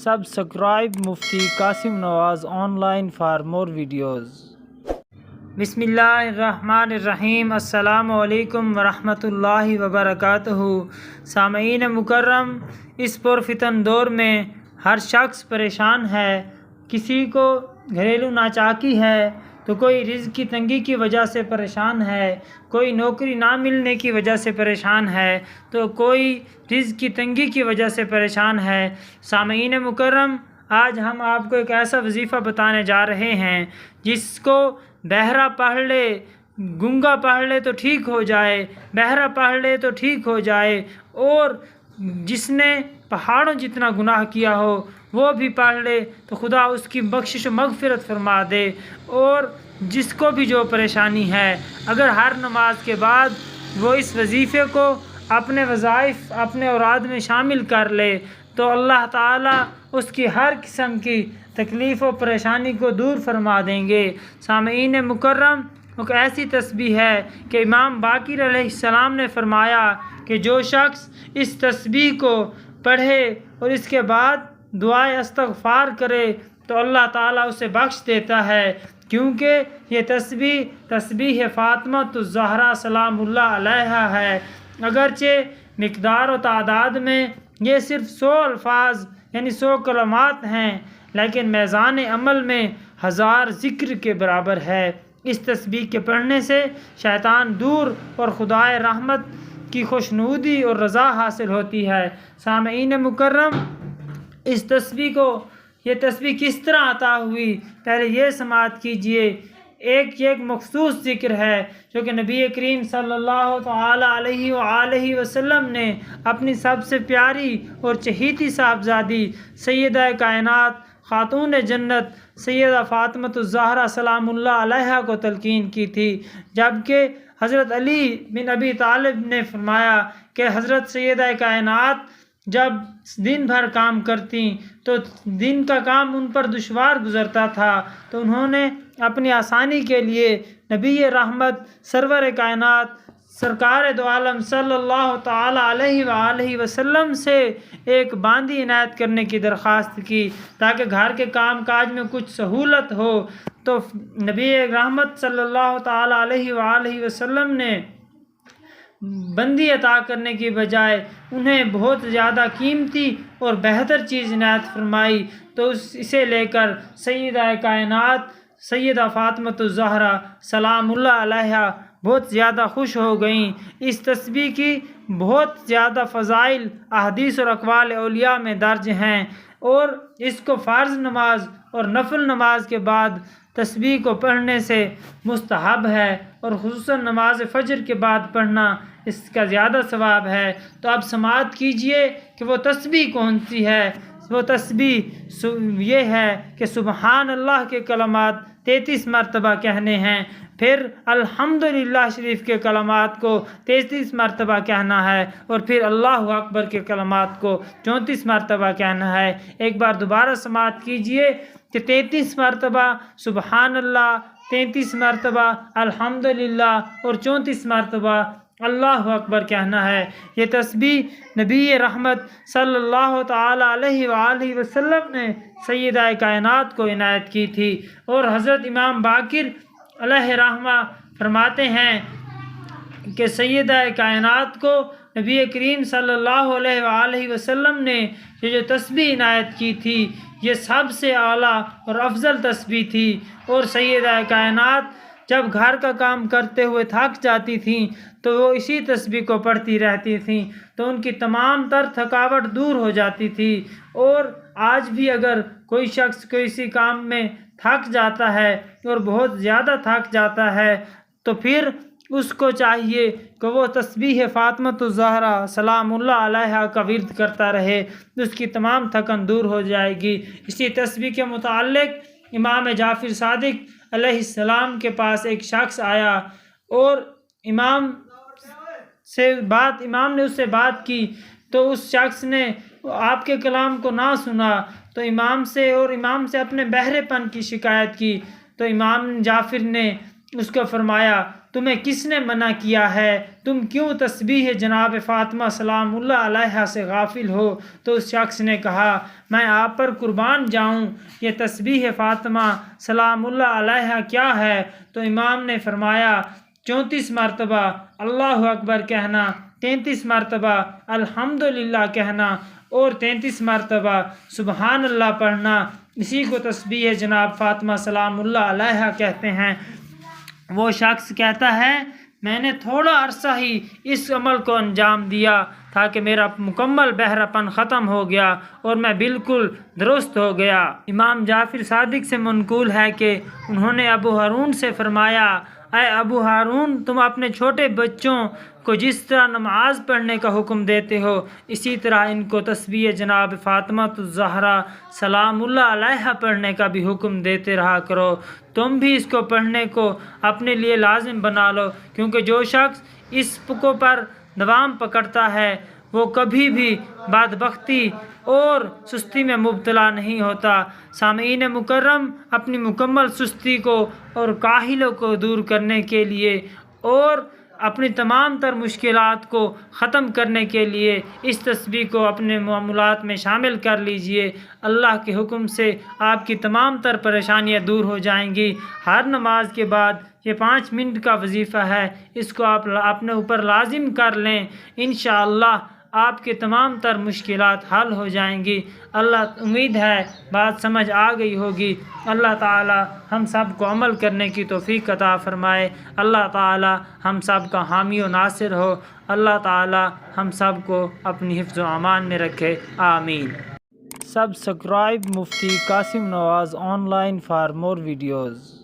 Subscribe Mufti Qasim Nawaz online for more videos. بسم اللہ الرحمن الرحیم. السلام علیکم ورحمۃ اللہ وبرکاتہ. سامعین مکرم، اس پرفتن دور میں ہر شخص پریشان ہے. کسی کو گھریلو ناچاکی ہے تو کوئی رزق کی تنگی کی وجہ سے پریشان ہے، کوئی نوکری نہ ملنے کی وجہ سے پریشان ہے تو کوئی رزق کی تنگی کی وجہ سے پریشان ہے. سامعین مکرم، آج ہم آپ کو ایک ایسا وظیفہ بتانے جا رہے ہیں جس کو بہرا پڑھ لے، گنگا پڑھ لے تو ٹھیک ہو جائے، بہرا پڑھ لے تو ٹھیک ہو جائے، اور جس نے پہاڑوں جتنا گناہ کیا ہو وہ بھی پڑھ لے تو خدا اس کی بخشش و مغفرت فرما دے. اور جس کو بھی جو پریشانی ہے، اگر ہر نماز کے بعد وہ اس وظیفے کو اپنے وظائف، اپنے اوراد میں شامل کر لے تو اللہ تعالیٰ اس کی ہر قسم کی تکلیف و پریشانی کو دور فرما دیں گے. سامعین مکرم، ایک ایسی تسبیح ہے کہ امام باقر علیہ السلام نے فرمایا کہ جو شخص اس تسبیح کو پڑھے اور اس کے بعد دعائے استغفار کرے تو اللہ تعالیٰ اسے بخش دیتا ہے، کیونکہ یہ تسبیح فاطمۃ الزہرا سلام اللہ علیہا ہے. اگرچہ مقدار و تعداد میں یہ صرف 100 الفاظ یعنی 100 کلمات ہیں، لیکن میزان عمل میں 1000 ذکر کے برابر ہے. اس تسبیح کے پڑھنے سے شیطان دور اور خدائے رحمت کی خوشنودی اور رضا حاصل ہوتی ہے. سامعین مکرم، اس یہ تسبیح کس طرح عطا ہوئی، پہلے یہ سماعت کیجئے. ایک مخصوص ذکر ہے جو کہ نبی کریم صلی اللہ تعالی علیہ وآلہ وسلم نے اپنی سب سے پیاری اور چہیتی صاحبزادی سیدہ کائنات خاتون جنت سیدہ فاطمۃ الزہرا سلام اللہ علیہا کو تلقین کی تھی. جبکہ حضرت علی بن ابی طالب نے فرمایا کہ حضرت سیدہ کائنات جب دن بھر کام کرتی تو دن کا کام ان پر دشوار گزرتا تھا، تو انہوں نے اپنی آسانی کے لیے نبی رحمت سرور کائنات سرکار دو عالم صلی اللہ تعالی علیہ وآلہ وسلم سے ایک باندی عنایت کرنے کی درخواست کی تاکہ گھر کے کام کاج میں کچھ سہولت ہو. تو نبی رحمت صلی اللہ تعالی علیہ وآلہ وسلم نے بندی عطا کرنے کی بجائے انہیں بہت زیادہ قیمتی اور بہتر چیز عنایت فرمائی. تو اسے لے کر سیدہ کائنات سیدہ فاطمۃ الزہرا سلام اللہ علیہا بہت زیادہ خوش ہو گئیں. اس تسبیح کی بہت زیادہ فضائل احادیث اور اقوال اولیاء میں درج ہیں، اور اس کو فرض نماز اور نفل نماز کے بعد تسبیح کو پڑھنے سے مستحب ہے، اور خصوصاً نماز فجر کے بعد پڑھنا اس کا زیادہ ثواب ہے. تو اب سماعت کیجئے کہ وہ تسبیح کون سی ہے. وہ تسبیح یہ ہے کہ سبحان اللہ کے کلمات 33 مرتبہ کہنے ہیں، پھر الحمدللہ شریف کے کلمات کو 33 مرتبہ کہنا ہے، اور پھر اللہ اکبر کے کلمات کو 34 مرتبہ کہنا ہے. ایک بار دوبارہ سماعت کیجئے کہ 33 مرتبہ سبحان اللہ، 33 مرتبہ الحمدللہ اور 34 مرتبہ اللہ اکبر کہنا ہے. یہ تسبیح نبی رحمت صلی اللہ تعالی علیہ وآلہ وسلم نے سیدہ کائنات کو عنایت کی تھی. اور حضرت امام باقر علیہ رحمہ فرماتے ہیں کہ سیدہ کائنات کو نبی کریم صلی اللہ علیہ وآلہ وسلم نے یہ جو تسبیح عنایت کی تھی یہ سب سے اعلیٰ اور افضل تسبیح تھی. اور سیدہ کائنات جب گھر کا کام کرتے ہوئے تھک جاتی تھیں تو وہ اسی تسبیح کو پڑھتی رہتی تھیں، تو ان کی تمام تر تھکاوٹ دور ہو جاتی تھی. اور آج بھی اگر کوئی شخص کسی کام میں تھک جاتا ہے اور بہت زیادہ تھک جاتا ہے تو پھر اس کو چاہیے کہ وہ تسبیح فاطمۃ الزہرا سلام اللہ علیہا کا ورد کرتا رہے، اس کی تمام تھکن دور ہو جائے گی. اسی تسبیح کے متعلق امام جعفر صادق علیہ السلام کے پاس ایک شخص آیا اور امام نے اس سے بات کی، تو اس شخص نے آپ کے کلام کو نہ سنا تو امام سے اپنے بہرے پن کی شکایت کی. تو امام جعفر نے اس کو فرمایا تمہیں کس نے منع کیا ہے؟ تم کیوں تسبیح جناب فاطمہ سلام اللہ علیہا سے غافل ہو؟ تو اس شخص نے کہا میں آپ پر قربان جاؤں، یہ تسبیح فاطمہ سلام اللہ علیہا کیا ہے؟ تو امام نے فرمایا 34 مرتبہ اللہ اکبر کہنا، 33 مرتبہ الحمدللہ کہنا اور 33 مرتبہ سبحان اللہ پڑھنا، اسی کو تسبیح جناب فاطمہ سلام اللہ علیہا کہتے ہیں۔ وہ شخص کہتا ہے میں نے تھوڑا عرصہ ہی اس عمل کو انجام دیا تھا کہ میرا مکمل بہرا پن ختم ہو گیا اور میں بالکل درست ہو گیا۔ امام جعفر صادق سے منقول ہے کہ انہوں نے ابو ہارون سے فرمایا اے ابو ہارون، تم اپنے چھوٹے بچوں کو جس طرح نماز پڑھنے کا حکم دیتے ہو اسی طرح ان کو تسبیح جناب فاطمہ الزہرا سلام اللہ علیہا پڑھنے کا بھی حکم دیتے رہا کرو۔ تم بھی اس کو پڑھنے کو اپنے لیے لازم بنا لو، کیونکہ جو شخص اس کو پر دوام پکڑتا ہے وہ کبھی بھی بدبختی اور سستی میں مبتلا نہیں ہوتا۔ سامعین مکرم، اپنی مکمل سستی کو اور کاہلوں کو دور کرنے کے لیے اور اپنی تمام تر مشکلات کو ختم کرنے کے لیے اس تسبیح کو اپنے معاملات میں شامل کر لیجئے۔ اللہ کے حکم سے آپ کی تمام تر پریشانیاں دور ہو جائیں گی۔ ہر نماز کے بعد یہ 5 منٹ کا وظیفہ ہے، اس کو آپ اپنے اوپر لازم کر لیں، انشاءاللہ آپ کے تمام تر مشکلات حل ہو جائیں گی۔ اللہ امید ہے بات سمجھ آ گئی ہوگی۔ اللہ تعالی ہم سب کو عمل کرنے کی توفیق عطا فرمائے۔ اللہ تعالی ہم سب کا حامی و ناصر ہو۔ اللہ تعالی ہم سب کو اپنی حفظ و امان میں رکھے، آمین۔ Subscribe Mufti Qasim Nawaz on line for more videos.